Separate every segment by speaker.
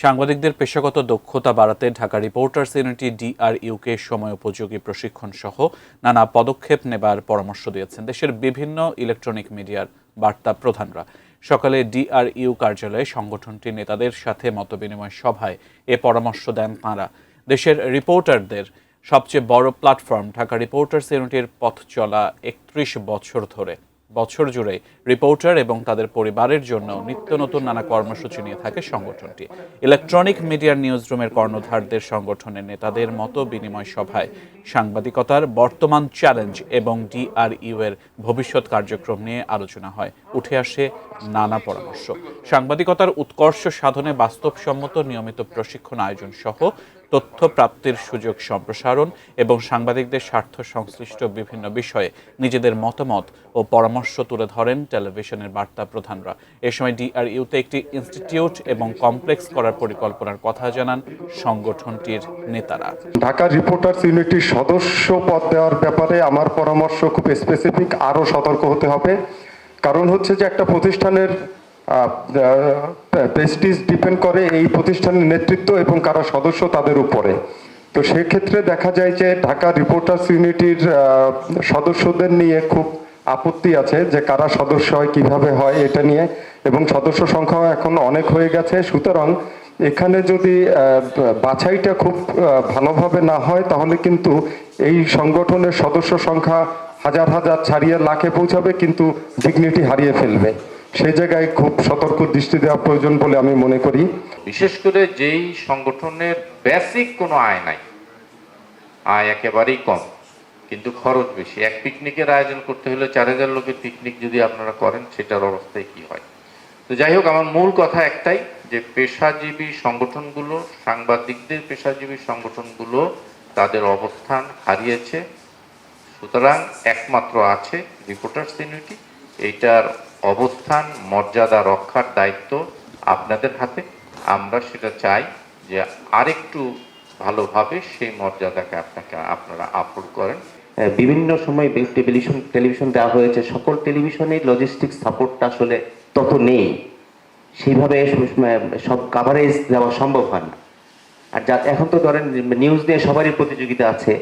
Speaker 1: সাংবাদিকদের পেশাগত দক্ষতা বাড়াতে ঢাকা রিপোর্টার্স ইউনিটি ডিআরইউকে সময় উপযোগী প্রশিক্ষণ সহ নানা পদক্ষেপ নেবার পরামর্শ দিয়েছেন দেশের বিভিন্ন ইলেকট্রনিক মিডিয়ার বার্তা প্রধানরা। সকালে ডিআরইউ কার্যালয়ে সংগঠনটির নেতাদের সাথে মতবিনিময় সভায় এ পরামর্শ দেন তাঁরা। দেশের রিপোর্টারদের সবচেয়ে বড় প্ল্যাটফর্ম ঢাকা রিপোর্টার্স ইউনিটির পথ চলা ৩১ বছর ধরে। বছর জুড়ে রিপোর্টার এবং তাদের পরিবারের জন্য নিত্য নতুন নানা কর্মসূচি নিয়ে থাকে সংগঠনটি। ইলেকট্রনিক মিডিয়ার নিউজরুমের কর্ণধারদের সংগঠনের নেতাদের মতো বিনিময় সভায় সাংবাদিকতার বর্তমান চ্যালেঞ্জ এবং ডিআরইউ এর ভবিষ্যৎ কার্যক্রম নিয়ে আলোচনা হয়। উঠে আসে নানা পরামর্শ। সাংবাদিকতার উৎকর্ষ সাধনে বাস্তবসম্মত নিয়মিত প্রশিক্ষণ আয়োজন সহ তথ্য প্রাপ্তির সুযোগ সম্প্রসারণ এবং সাংবাদিকদের স্বার্থ সংশ্লিষ্ট বিভিন্ন বিষয়ে নিজেদের মতামত ও পরামর্শ তুলে ধরেন টেলিভিশনের বার্তা প্রধানরা। এ সময় ডিআরইউতে একটি ইনস্টিটিউট এবং কমপ্লেক্স করার পরিকল্পনার কথা জানান সংগঠনটির নেতারা।
Speaker 2: ঢাকা রিপোর্টার্স ইউনিটির সদস্য পদ দেওয়ার ব্যাপারে আমার পরামর্শ খুব স্পেসিফিক, আরও সতর্ক হতে হবে। কারণ হচ্ছে যে একটা প্রতিষ্ঠানের প্রেস্টিজ ডিপেন্ড করে এই প্রতিষ্ঠানের নেতৃত্ব এবং কারা সদস্য তাদের উপরে। তো সেক্ষেত্রে দেখা যায় যে ঢাকা রিপোর্টার্স ইউনিটির সদস্যদের নিয়ে খুব আপত্তি আছে যে কারা সদস্য হয়, কিভাবে হয় এটা নিয়ে, এবং সদস্য সংখ্যাও এখন অনেক হয়ে গেছে। সুতরাং এখানে যদি বাছাইটা খুব ভালোভাবে না হয় তাহলে কিন্তু এই সংগঠনের সদস্য সংখ্যা হাজার হাজার ছাড়িয়ে লাখে পৌঁছাবে, কিন্তু ডিগনিটি হারিয়ে ফেলবে। সেই জায়গায় খুব সতর্ক দৃষ্টি দেওয়া প্রয়োজন বলে আমি মনে করি।
Speaker 3: বিশেষ করে যেই সংগঠনের বেসিক কোনো আয় নাই, আয় একেবারেই কম, কিন্তু খরচ বেশি। এক পিকনিকের আয়োজন করতে হলে 4000 লোকের পিকনিক যদি আপনারা করেন, সেটার অবস্থায় কি হয়। তো যাই হোক, আমার মূল কথা একটাই, যে পেশাজীবী সংগঠনগুলো, সাংবাদিকদের পেশাজীবী সংগঠনগুলো তাদের অবস্থান হারিয়েছে। সুতরাং একমাত্র আছে রিপোর্টার্স ইউনিটি। এইটার অবস্থান মর্যাদা রক্ষার দায়িত্ব আপনাদের হাতে। আমরা সেটা চাই যে আরেকটু ভালোভাবে সেই মর্যাদাকে আপনারা আপলোড করেন।
Speaker 4: বিভিন্ন সময় টেলিভিশন দেওয়া হয়েছে, সকল টেলিভিশনে লজিস্টিক্স সাপোর্টটা আসলে তত নেই, সেইভাবে সব কাভারেজ দেওয়া সম্ভব হয় না। আর যা এখন তো ধরেন নিউজ নিয়ে সবারই প্রতিযোগিতা আছে,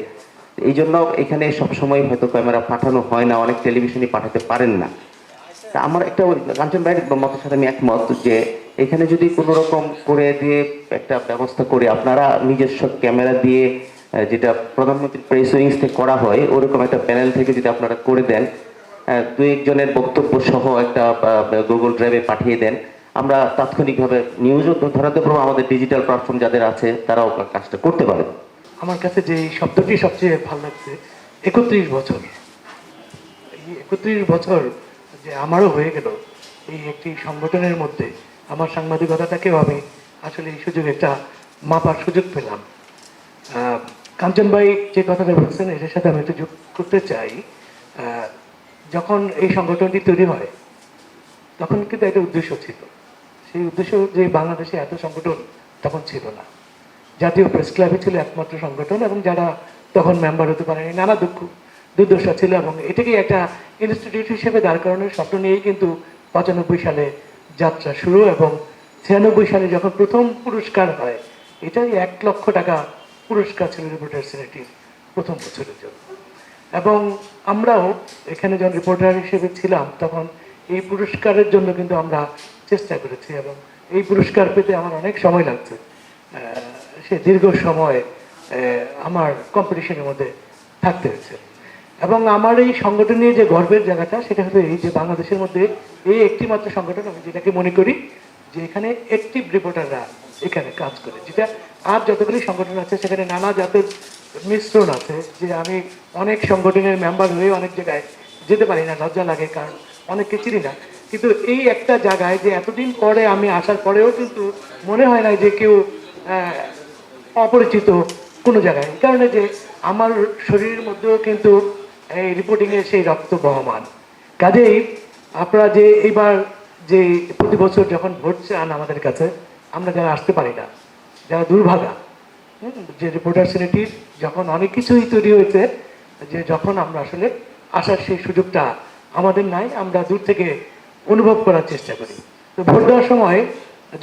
Speaker 4: এই জন্য এখানে সবসময় হয়তো ক্যামেরা পাঠানো হয় না, অনেক টেলিভিশনই পাঠাতে পারেন না। তা আমার একটা কাঞ্চন ভাইয়ের মতের সাথে আমি একমত যে এখানে যদি কোনো রকম করে দিয়ে একটা ব্যবস্থা করে আপনারা নিজস্ব ক্যামেরা দিয়ে, যেটা প্রধানমন্ত্রী প্রেস উইংস থেকে করা হয়, ওরকম একটা প্যানেল থেকে যদি আপনারা করে দেন, দুই একজনের বক্তব্য সহ একটা গুগল ড্রাইভে পাঠিয়ে দেন, আমরা তাৎক্ষণিকভাবে নিউজও ধরাতে পারবো। আমাদের ডিজিটাল প্ল্যাটফর্ম যাদের আছে তারাও কাজটা করতে পারে।
Speaker 5: আমার কাছে যে শব্দটি সবচেয়ে ভালো লাগছে, 31 বছর। এই 31 বছর যে আমারও হয়ে গেল এই একটি সংগঠনের মধ্যে, আমার সাংবাদিকতাটাকেও আমি আসলে এই সুযোগ একটা মাপার সুযোগ পেলাম। কাঞ্চন ভাই যে কথাটা বলছেন, এটার সাথে আমি একটু যোগ করতে চাই। যখন এই সংগঠনটি তৈরি হয় তখন কিন্তু একটা উদ্দেশ্য ছিল। সেই উদ্দেশ্য যে বাংলাদেশে এত সংগঠন তখন ছিল না। জাতীয় প্রেস ক্লাবে ছিল একমাত্র সংগঠন, এবং যারা তখন মেম্বার হতে পারেনি, নানা দুর্দশা ছিল, এবং এটাকে একটা ইনস্টিটিউট হিসেবে দাঁড় করানোর স্বপ্ন নিয়েই কিন্তু 95 সালে যাত্রা শুরু, এবং 96 সালে যখন প্রথম পুরস্কার হয়, এটাই 1 লক্ষ টাকা পুরস্কার ছিল রিপোর্টার্স ইউনিটির প্রথম বছরের জন্য। এবং আমরাও এখানে যখন রিপোর্টার হিসেবে ছিলাম তখন এই পুরস্কারের জন্য কিন্তু আমরা চেষ্টা করেছি, এবং এই পুরস্কার পেতে আমার অনেক সময় লাগছে। সে দীর্ঘ সময় আমার কম্পিটিশনের মধ্যে থাকতে হয়েছে। এবং আমার এই সংগঠন নিয়ে যে গর্বের জায়গাটা, সেটা হলো এই যে বাংলাদেশের মধ্যে এই একটি মাত্র সংগঠন, আমি যেটাকে মনে করি যে এখানে অ্যাক্টিভ রিপোর্টাররা এখানে কাজ করে, যেটা আর যতগুলি সংগঠন আছে সেখানে নানা জাতের মিশ্রণ আছে। যে আমি অনেক সংগঠনের মেম্বার হয়ে অনেক জায়গায় যেতে পারি না, লজ্জা লাগে, কারণ অনেককে চিনি না। কিন্তু এই একটা জায়গায় যে এতদিন পরে আমি আসার পরেও কিন্তু মনে হয় না যে কেউ অপরিচিত কোনো জায়গায়, এই কারণে যে আমার শরীরের মধ্যেও কিন্তু এই রিপোর্টিংয়ের সেই রক্ত বহমান। কাজেই আপনারা যে এইবার যে প্রতি বছর যখন ভোট চান আমাদের কাছে, আমরা যারা আসতে পারি না, যারা দুর্ভাগা, যে রিপোর্টার্স ইউনিটির যখন অনেক কিছুই তৈরি হয়েছে, যে যখন আমরা আসলে আসার সেই সুযোগটা আমাদের নাই, আমরা দূর থেকে অনুভব করার চেষ্টা করি। তো ভোট দেওয়ার সময়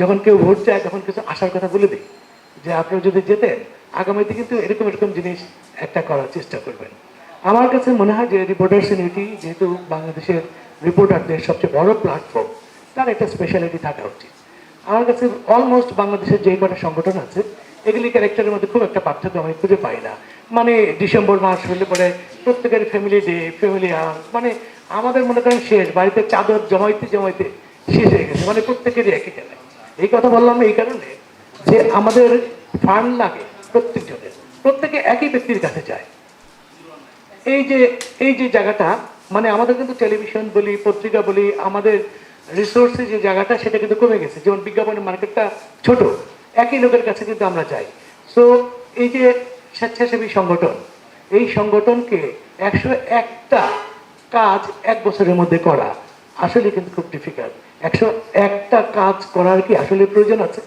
Speaker 5: যখন কেউ ভোট চায় তখন কিছু আশার কথা বলে দিই যে আপনারা যদি যেতেন আগামীতে কিন্তু এরকম এরকম জিনিস একটা করার চেষ্টা করবেন। আমার কাছে মনে হয় যে রিপোর্টার্স ইউনিটি যেহেতু বাংলাদেশের রিপোর্টারদের সবচেয়ে বড় প্ল্যাটফর্ম, তার একটা স্পেশালিটি থাকা উচিত। আমার কাছে অলমোস্ট বাংলাদেশের যে কটা সংগঠন আছে এগুলি ক্যারেক্টারের মধ্যে খুব একটা পার্থক্য আমি খুঁজে পাই না। মানে ডিসেম্বর মাস হলে পরে প্রত্যেকের ফ্যামিলি ডে, ফ্যামিলি মানে আমাদের মনে করেন শেষ, বাড়িতে চাদর জমাইতে জমাইতে শেষ হয়ে গেছে, মানে প্রত্যেকেরই একই জায়গায়। এই কথা বললাম এই কারণে যে আমাদের ফান্ড লাগে প্রত্যেকজনের, প্রত্যেকে একই ব্যক্তির কাছে যায়। এই যে জায়গাটা, মানে আমাদের কিন্তু টেলিভিশন বলি, পত্রিকা বলি, আমাদের রিসোর্সে যে জায়গাটা সেটা কিন্তু কমে গেছে। যেমন বিজ্ঞাপনের মার্কেটটা ছোট, একই লোকের কাছে কিন্তু আমরা যাই। সো এই যে স্বেচ্ছাসেবী সংগঠন, এই সংগঠনকে 101টা কাজ 1 বছরের মধ্যে করা আসলে কিন্তু খুব ডিফিকাল্ট। 101টা কাজ করার কি আসলে প্রয়োজন আছে?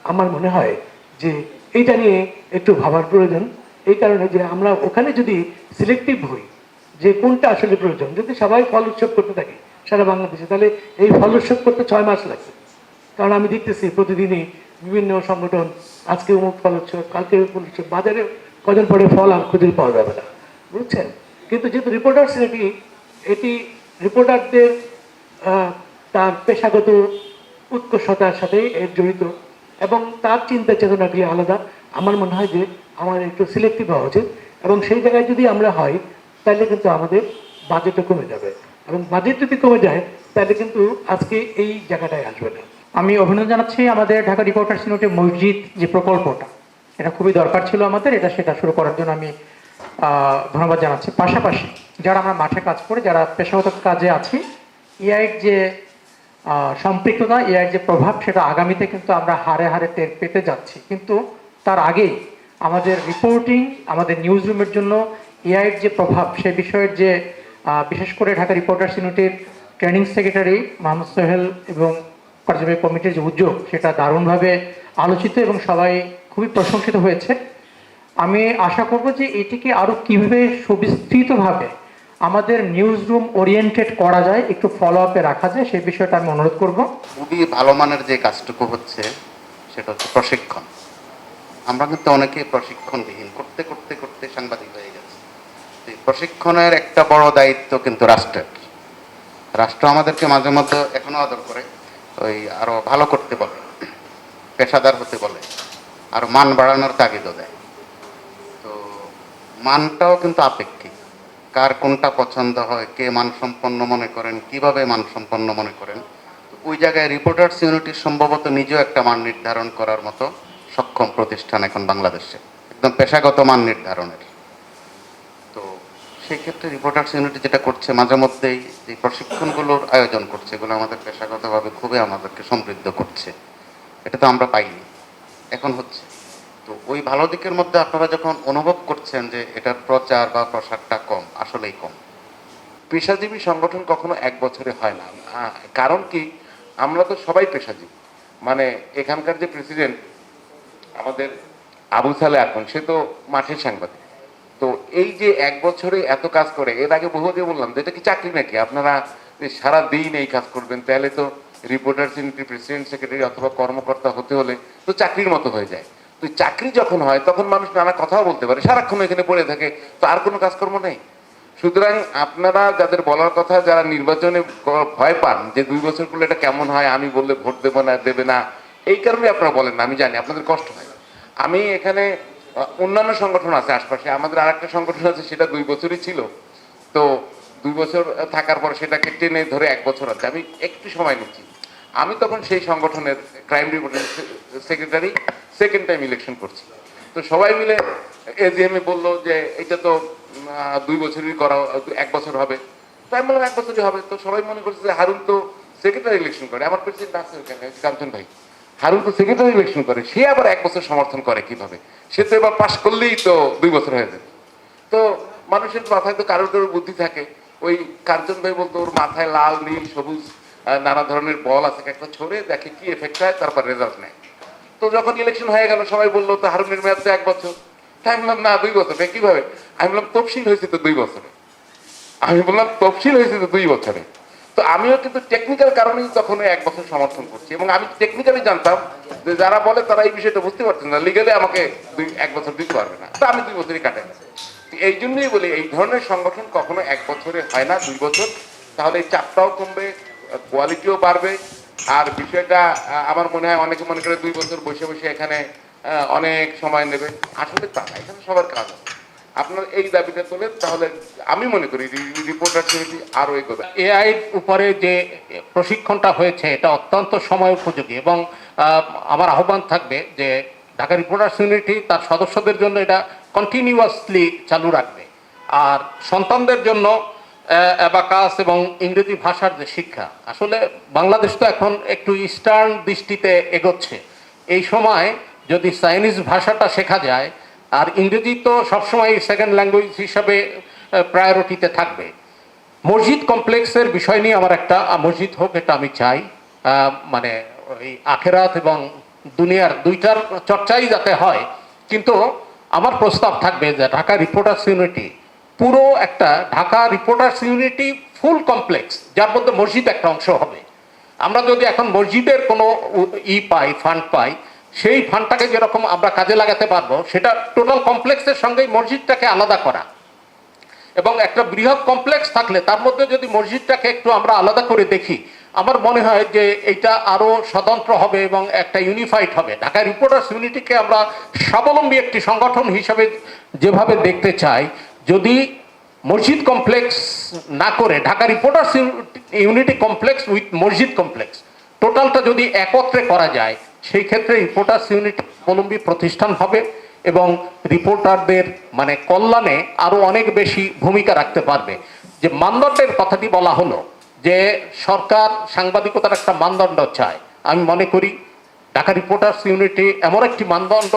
Speaker 5: আমার মনে হয় যে এইটা নিয়ে একটু ভাবার প্রয়োজন। এই কারণে যে আমরা ওখানে যদি সিলেক্টিভ হই যে কোনটা আসলে প্রয়োজন, যদি সবাই ফল উৎসব করতে থাকি সারা বাংলাদেশে, তাহলে এই ফল উৎসব করতে 6 মাস লাগবে। কারণ আমি দেখতেছি প্রতিদিনই বিভিন্ন সংগঠন, আজকে অমুক ফল উৎসব, কালকে ফল উৎসব, বাজারে কদিন পরে ফল আর খুঁজে পাওয়া যাবে না, বুঝছেন? কিন্তু যেহেতু রিপোর্টার্স এটি রিপোর্টারদের তার পেশাগত উৎকর্ষতার সাথে এর জড়িত এবং তার চিন্তা চেতনাগুলি আলাদা। আমার মনে হয় যে আমাদের একটু সিলেক্টিভ হওয়া উচিত, এবং সেই জায়গায় যদি আমরা হই তাহলে কিন্তু আমাদের বাজেটও কমে যাবে, এবং বাজেট যদি কমে যায় তাহলে কিন্তু আজকে এই জায়গাটায় আসবে না।
Speaker 6: আমি অভিনন্দন জানাচ্ছি আমাদের ঢাকা রিপোর্টার্স ইউনিটি মসজিদ যে প্রকল্পটা, এটা খুবই দরকার ছিল আমাদের, সেটা শুরু করার জন্য আমি ধন্যবাদ জানাচ্ছি। পাশাপাশি যারা আমরা মাঠে কাজ করে, যারা পেশাগত কাজে আছি, এআইয়ের যে সম্পৃক্ততা, এআইয়ের যে প্রভাব, সেটা আগামীতে কিন্তু আমরা হারে হারে টের পেতে যাচ্ছি। কিন্তু তার আগেই আমাদের রিপোর্টিং, আমাদের নিউজ রুমের জন্য এআইয়ের যে প্রভাব, সে বিষয়ের যে বিশেষ করে ঢাকা রিপোর্টার্স ইউনিটির ট্রেনিং সেক্রেটারি মোহাম্মদ সোহেল এবং কার্যবাহী কমিটির যে উদ্যোগ, সেটা দারুণভাবে আলোচিত এবং সবাই খুবই প্রশংসিত হয়েছে। আমি আশা করব যে এটিকে আরও কীভাবে সুবিস্তৃতভাবে আমাদের নিউজ রুম ওরিয়েন্টেড করা যায়, একটু ফলো আপে রাখা যায়, সেই বিষয়টা আমি অনুরোধ করব।
Speaker 7: খুবই ভালো মানের যে কাজটুকু হচ্ছে সেটা হচ্ছে প্রশিক্ষণ। আমরা কিন্তু অনেকে প্রশিক্ষণবিহীন করতে করতে করতে সাংবাদিক হয়ে গেছে। এই প্রশিক্ষণের একটা বড় দায়িত্ব কিন্তু রাষ্ট্রের। রাষ্ট্র আমাদেরকে মাঝে মধ্যে এখনো আদর করে, ওই আরো ভালো করতে বলে, পেশাদার হতে বলে, আর মান বাড়ানোর তাগিদও দেয়। তো মানটাও কিন্তু আপেক্ষিক, কার কোনটা পছন্দ হয়, কে মানসম্পন্ন মনে করেন, কিভাবে মানসম্পন্ন মনে করেন। ওই জায়গায় রিপোর্টার্স ইউনিটি সম্ভবত নিজেও একটা মান নির্ধারণ করার মতো সক্ষম প্রতিষ্ঠান এখন বাংলাদেশে, একদম পেশাগত মান নির্ধারণের। তো সেই ক্ষেত্রে রিপোর্টার্স ইউনিটি যেটা করছে, মাঝে মধ্যেই যে প্রশিক্ষণগুলোর আয়োজন করছে, এগুলো আমাদের পেশাগতভাবে খুবই আমাদেরকে সমৃদ্ধ করছে। এটা তো আমরা পাইনি, এখন হচ্ছে। তো ওই ভালো দিকের মধ্যে আপনারা যখন অনুভব করছেন যে এটার প্রচার বা প্রসারটা কম, আসলেই কম।
Speaker 8: পেশাজীবী সংগঠন কখনো 1 বছরে হয় না। কারণ কি, আমরা তো সবাই পেশাজীবী। মানে এখানকার যে প্রেসিডেন্ট আমাদের আবু সালে এখন, সে তো মাঠের সাংবাদিক। তো এই যে 1 বছরে এত কাজ করে, এর আগে বহুদিন বললাম যে এটা কি চাকরি নাকি, আপনারা সারা দিন এই কাজ করবেন? তাহলে তো রিপোর্টার্স ইউনিটি প্রেসিডেন্ট, সেক্রেটারি অথবা কর্মকর্তা হতে হলে তো চাকরির মতো হয়ে যায়। তো চাকরি যখন হয় তখন মানুষ নানা কথাও বলতে পারে, সারাক্ষণ এখানে পড়ে থাকে, তো আর কোনো কাজকর্ম নেই। সুতরাং আপনারা যাদের বলার কথা, যারা নির্বাচনে ভয় পান যে 2 বছর করলে এটা কেমন হয়, আমি বললে ভোট দেবো না, দেবে না, এই কারণে আপনারা বলেন না, আমি জানি আপনাদের কষ্ট হয়। আমি এখানে অন্যান্য সংগঠন আছে আশপাশে, আমাদের আরেকটা সংগঠন আছে, সেটা 2 বছরই ছিল। তো 2 বছর থাকার পর সেটাকে টেনে ধরে 1 বছর আছে। আমি একটু সময় নিচ্ছি। আমি তখন সেই সংগঠনের crime reporting secretary, second time election করছি। তো সবাই মিলে এজিএমে বললো যে এটা তো 2 বছরই করা, 1 বছর হবে। তাই বললাম 1 বছরই হবে। তো সবাই মনে করছে যে হারুন তো সেক্রেটারি ইলেকশন করে, আমার প্রেসিডেন্ট আছে ওখানে কাঞ্চন ভাই, হারুন তো সেক্রেটারি ইলেকশন করে, সে আবার 1 বছর সমর্থন করে কিভাবে? সে তো এবার পাশ করলেই তো 2 বছর হয়ে যাবে। তো মানুষের মাথায় তো কারোর কারোর বুদ্ধি থাকে। ওই কাঞ্চন ভাই বলতো ওর মাথায় লাল, নীল, সবুজ নানা ধরনের বল আছে, একটা ছড়ে দেখে কি এফেক্ট হয়, তারপর রেজাল্ট নেয়। তো যখন ইলেকশন হয়ে গেল, সবাই বললো তো হারুনের মেয়াদ তো 1 বছর। তাই আমি বললাম না, 2 বছরে কিভাবে? আমি বললাম তফসিল হয়েছে তো 2 বছরে। আমি বললাম তফসিল হয়েছে তো 2 বছরে। তো তো আমিও কিন্তু টেকনিক্যাল কারণেই তখন 1 বছর সমর্থন করছি, এবং আমি টেকনিক্যালি জানতাম যে যারা বলে তারা এই বিষয়টা বুঝতে পারছেন না, লিগালি আমাকে 1 বছর দিতে পারবে না, তো আমি 2 বছরই কাটাই। এই জন্যই বলি এই ধরনের সংগঠন কখনো 1 বছরে হয় না, 2 বছর, তাহলে এই চাপটাও কমবে, কোয়ালিটিও বাড়বে। আর বিষয়টা আমার মনে হয় অনেকে মনে করে 2 বছর বসে বসে এখানে অনেক সময় নেবে, আসলে তা না, এখানে সবার কাজ আছে। আপনার এই দাবিটা তোলেন, তাহলে আমি মনে করি রিপোর্টার কমিটি আরো এগোবে।
Speaker 9: এআই উপরে যে প্রশিক্ষণটা হয়েছে এটা অত্যন্ত সময় উপযোগী, এবং আমার আহ্বান থাকবে যে ঢাকা রিপোর্টার্স ইউনিটি তার সদস্যদের জন্য এটা কন্টিনিউয়াসলি চালু রাখবে। আর সন্তানদের জন্য অ্যাবাকাস এবং ইংরেজি ভাষার যে শিক্ষা, আসলে বাংলাদেশ তো এখন একটু ইস্টার্ন দৃষ্টিতে এগোচ্ছে, এই সময় যদি চাইনিজ ভাষাটা শেখা যায়, আর ইংরেজি তো সবসময় সেকেন্ড ল্যাঙ্গুয়েজ হিসাবে প্রায়োরিটিতে থাকবে। মসজিদ কমপ্লেক্সের বিষয় নিয়ে আমার একটা মসজিদ হোক, এটা আমি চাই, মানে ওই আখেরাত এবং দুনিয়ার দুইটার চর্চাই যাতে হয়। কিন্তু আমার প্রস্তাব থাকবে যে ঢাকা রিপোর্টার্স ইউনিটি পুরো একটা ঢাকা রিপোর্টার্স ইউনিটি ফুল কমপ্লেক্স, যার মধ্যে মসজিদ একটা অংশ হবে। আমরা যদি এখন মসজিদের কোনো ফান্ড পাই, সেই ফান্ডটাকে যেরকম আমরা কাজে লাগাতে পারবো, সেটা টোটাল কমপ্লেক্সের সঙ্গেই মসজিদটাকে আলাদা করা, এবং একটা বৃহৎ কমপ্লেক্স থাকলে তার মধ্যে যদি মসজিদটাকে একটু আমরা আলাদা করে দেখি, আমার মনে হয় যে এটা আরো স্বতন্ত্র হবে এবং একটা ইউনিফাইড হবে। ঢাকা রিপোর্টার্স ইউনিটিকে আমরা স্বাবলম্বী একটি সংগঠন হিসাবে যেভাবে দেখতে চাই, যদি মসজিদ কমপ্লেক্স না করে Dhaka reporters unity complex with মসজিদ কমপ্লেক্স টোটালটা যদি একত্রে করা যায়, সেই ক্ষেত্রে রিপোর্টার্স ইউনিটি স্বাবলম্বী প্রতিষ্ঠান হবে এবং রিপোর্টারদের মানে কল্যাণে আরো অনেক বেশি ভূমিকা রাখতে পারবে। যে মানদণ্ডের কথাটি বলা হলো, যে সরকার সাংবাদিকতার একটা মানদণ্ড চায়, আমি মনে করি ঢাকা রিপোর্টার্স ইউনিটি এমন একটি মানদণ্ড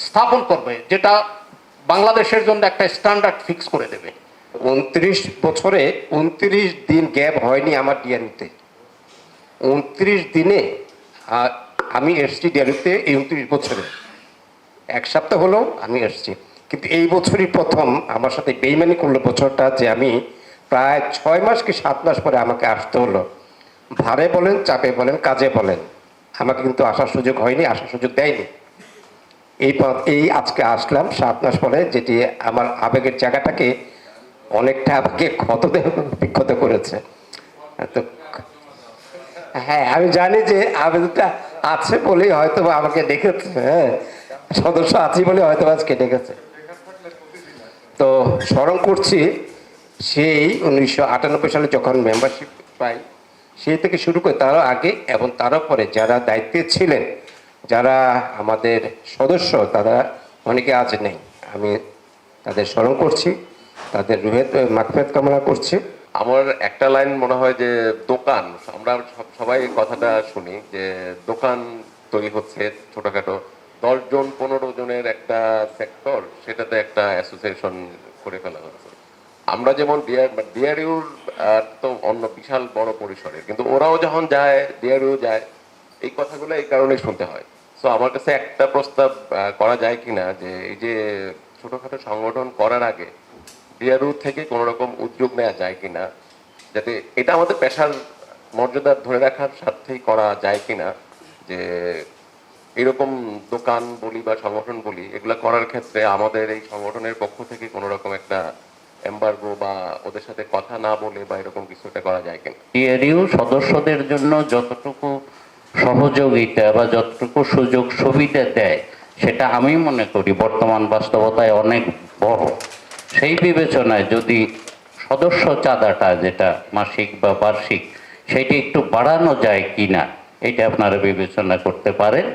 Speaker 9: স্থাপন করবে যেটা বাংলাদেশের জন্য একটা স্ট্যান্ডার্ড ফিক্স করে দেবে।
Speaker 10: 29 বছরে 29 দিন গ্যাপ হয়নি আমার ডিআরইউতে। 29 দিনে আমি এসছি ডিআরইউতে 29 বছরে। 1 সপ্তাহ হলো আমি এসছি, কিন্তু এই বছরই প্রথম আমার সাথে বেইমানি করলো বছরটা, যে আমি প্রায় 6 মাস কি 7 মাস পরে আমাকে আসতে হলো। ভারে বলেন, চাপে বলেন, কাজে বলেন, আমাকে কিন্তু আসার সুযোগ হয়নি, আসার সুযোগ দেয়নি। এই আজকে আসলাম 7 মাস পরে, যেটি আমার আবেগের জায়গাটাকে অনেকটা আমাকে বিক্ষত করেছে। তো হ্যাঁ, আমি জানি যে আবেদনটা আছে বলেই হয়তো আমাকে ডেকেছে, হ্যাঁ, সদস্য আছি বলে হয়তো আজকে ডেকেছে। তো স্মরণ করছি সেই 1998 সালে যখন মেম্বারশিপ পাই, সেই থেকে শুরু করে তারও আগে এবং তারও পরে যারা দায়িত্বে ছিলেন, যারা আমাদের সদস্য, তারা অনেকে আজ নেই। আমি তাদের স্মরণ করছি, তাদের রুহের মাগফিরাত কামনা করছি।
Speaker 11: আমার একটা লাইন মনে হয় যে দোকান, আমরা সবাই কথাটা শুনি যে দোকান তৈরি হচ্ছে ছোটখাটো 10 জন 15 জনের একটা সেক্টর, সেটাতে একটা অ্যাসোসিয়েশন করে ফেলা হচ্ছে। আমরা যেমন ডিআরইউর তো অন্য বিশাল বড় পরিসরে, কিন্তু ওরাও যখন যায়, ডিআরইউ যায়, এই কথাগুলো এই কারণেই শুনতে হয়। সো আমার কাছে একটা প্রস্তাব করা যায় কিনা যে এই যে ছোটখাটো সংগঠন করার আগে ডিআরইউ থেকে কোনো রকম উদ্যোগ নেওয়া যায় কিনা, যাতে এটা আমাদের পেশার মর্যাদা ধরে রাখার স্বার্থেই করা যায় কিনা, যে এরকম দোকান বলি বা সংগঠন বলি, এগুলা করার ক্ষেত্রে আমাদের এই সংগঠনের পক্ষ থেকে কোনো রকম একটা এমবার্গো বা ওদের সাথে কথা না বলে বা এরকম কিছু একটা করা যায় কিনা।
Speaker 12: ডিআরইউ সদস্যদের জন্য যতটুকু সহযোগিতা বা যতটুকু সুযোগ সুবিধা দেয়, সেটা আমি মনে করি বর্তমান বাস্তবতায় অনেক বড়। সেই বিবেচনায় যদি সদস্য চাঁদাটা, যেটা মাসিক বা বার্ষিক, সেটি একটু বাড়ানো যায় কিনা, এটা আপনারা বিবেচনা করতে পারেন।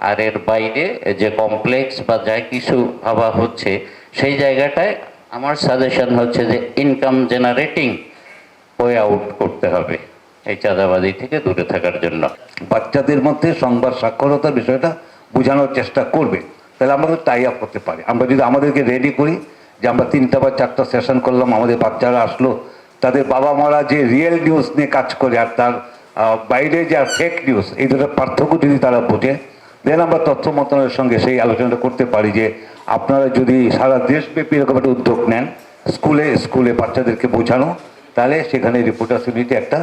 Speaker 12: আর এর বাইরে যে কমপ্লেক্স বা যা কিছু ভাবা হচ্ছে, সেই জায়গাটায় আমার সাজেশন হচ্ছে যে ইনকাম জেনারেটিং ওয়ে আউট করতে হবে এই চাঁদাবাজি থেকে দূরে থাকার জন্য।
Speaker 13: বাচ্চাদের মধ্যে সংবাদ সাক্ষরতার বিষয়টা বোঝানোর চেষ্টা করবে, তাহলে আমরা টাই আপ করতে পারি। আমরা যদি আমাদেরকে রেডি করি যে আমরা 3টা বা 4টা সেশন করলাম, আমাদের বাচ্চারা আসলো, তাদের বাবা মারা যে রিয়েল নিউজ নিয়ে কাজ করে আর তার বাইরে যে ফেক নিউজ, এই দুটো পার্থক্য যদি তারা বোঝে, দেন আমরা তথ্য মন্ত্রণালয়ের সঙ্গে সেই আলোচনাটা করতে পারি যে আপনারা যদি সারা দেশব্যাপী এরকম একটা উদ্যোগ নেন, স্কুলে স্কুলে বাচ্চাদেরকে বোঝানো, তাহলে সেখানে রিপোর্টার্স ইউনিটি একটা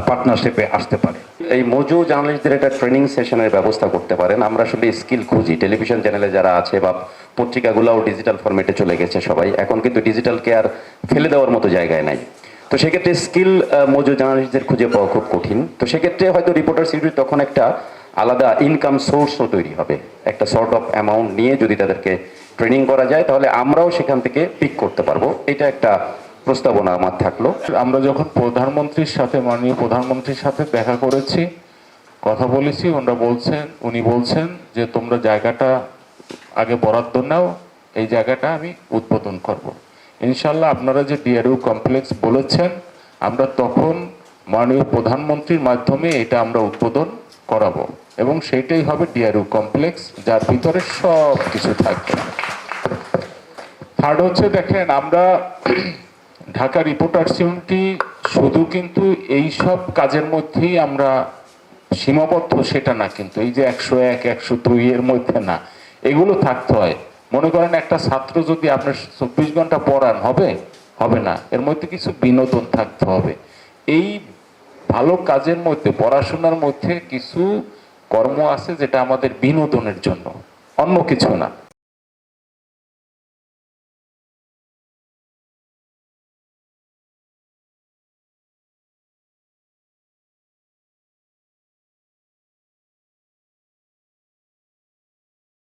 Speaker 13: পার্টনারশিপে আসতে পারে।
Speaker 4: এই মজু জার্নালিস্টদের একটা ট্রেনিং সেশনের ব্যবস্থা করতে পারেন। আমরা আসলে স্কিল খুঁজি, টেলিভিশন চ্যানেলে যারা আছে বা পত্রিকাগুলোও ডিজিটাল ফরম্যাটে চলে গেছে সবাই, এখন কিন্তু ডিজিটালকে আর ফেলে দেওয়ার মতো জায়গায় নাই। তো সেক্ষেত্রে স্কিল মজু জার্নালিস্টদের খুঁজে পাওয়া খুব কঠিন। তো সেক্ষেত্রে হয়তো রিপোর্টার সিউনিটি তখন একটা আলাদা ইনকাম সোর্সও তৈরি হবে, একটা সর্ট অফ অ্যামাউন্ট নিয়ে যদি তাদেরকে ট্রেনিং করা যায় তাহলে আমরাও সেখান থেকে পিক করতে পারবো। এটা একটা প্রস্তাবনা আমার থাকলো।
Speaker 8: আমরা যখন মাননীয় প্রধানমন্ত্রীর সাথে দেখা করেছি, কথা বলেছি, উনি বলছেন যে তোমরা জায়গাটা আগে বরাদ্দ নাও, এই জায়গাটা আমি উদ্বোধন করব। ইনশাল্লাহ আপনারা যে ডিআরইউ কমপ্লেক্স বলেছেন, আমরা তখন মাননীয় প্রধানমন্ত্রীর মাধ্যমে এটা আমরা উদ্বোধন করাবো এবং সেইটাই হবে ডিআরইউ কমপ্লেক্স, যার ভিতরে সব কিছু থাকবে। থার্ড হচ্ছে, দেখেন আমরা ঢাকা রিপোর্টার্স ইউনিটি শুধু কিন্তু এই সব কাজের মধ্যেই আমরা সীমাবদ্ধ সেটা না, কিন্তু এই যে 101, 102 এর মধ্যে না, এগুলো থাকতে হয়। মনে করেন একটা ছাত্র যদি আপনার 24 ঘন্টা পড়ান, হবে না, এর মধ্যে কিছু বিনোদন থাকতে হবে। এই ভালো কাজের মধ্যে, পড়াশোনার মধ্যে কিছু কর্ম আছে যেটা আমাদের বিনোদনের জন্য, অন্য কিছু না।